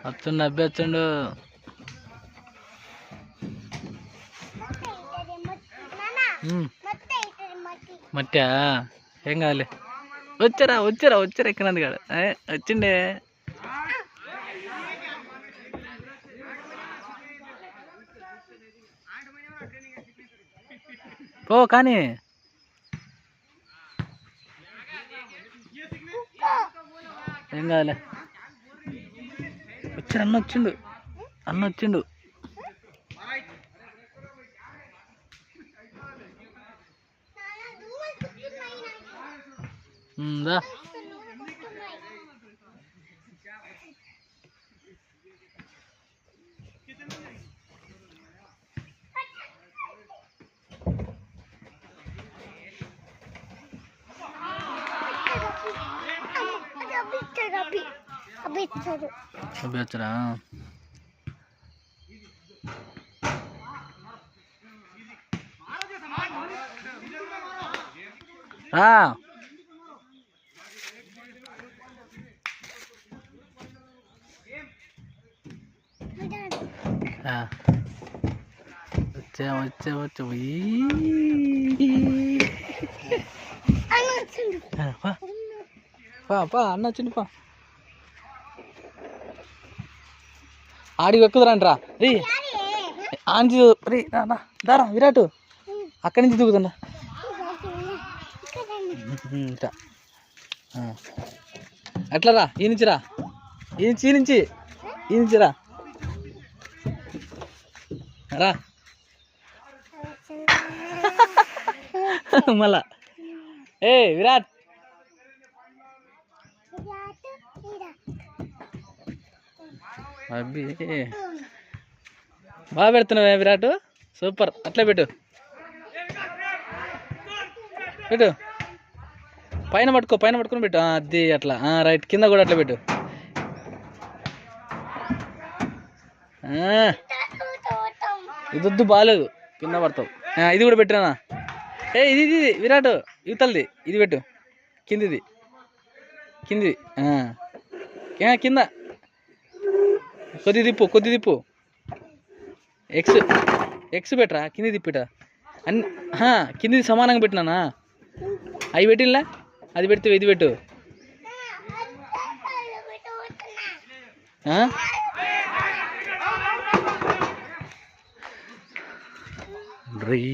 వచ్చిండు అబ్బి వచ్చిండు. మట్టా ఏం కావాలి. వచ్చారా వచ్చారా వచ్చారా ఎక్కినంది కాదు వచ్చిండే. పో కానీ ఏం కావాలి. వచ్చారు అన్న వచ్చిండు అన్న వచ్చిండు. దా అబ్బి వచ్చరా. వచ్చా వచ్చా వచ్చా పా అన్న వచ్చింది పా. ఆడికి ఎక్కుదరంట్రా రీ ఆంచి రీ దారా విరాట్ అక్కడి నుంచి దిగుతుందా. అట్లా రా ఈ నుంచి రా ఈ నుంచి రా రా మళ్ళా. ఏ విరాట్ అబ్బి బాగా పెడుతున్నావే విరాట్ సూపర్. అట్లా పెట్టు పెట్టు పైన పట్టుకొని పెట్టు అది అట్లా రైట్. కింద కూడా అట్లా పెట్టు. ఇది బాగాలేదు కింద పడతావు. ఇది కూడా పెట్టినా. ఇది విరాట్ యువతలది ఇది పెట్టు. కిందిది కింది కింద కొద్ది తిప్పు. ఎక్స్ పెట్టరా కింది తిప్పిట అన్ని కిందిది సమానంగా పెట్టినానా. అవి పెట్టిలా అది పెడితే ఇది పెట్టు. రీ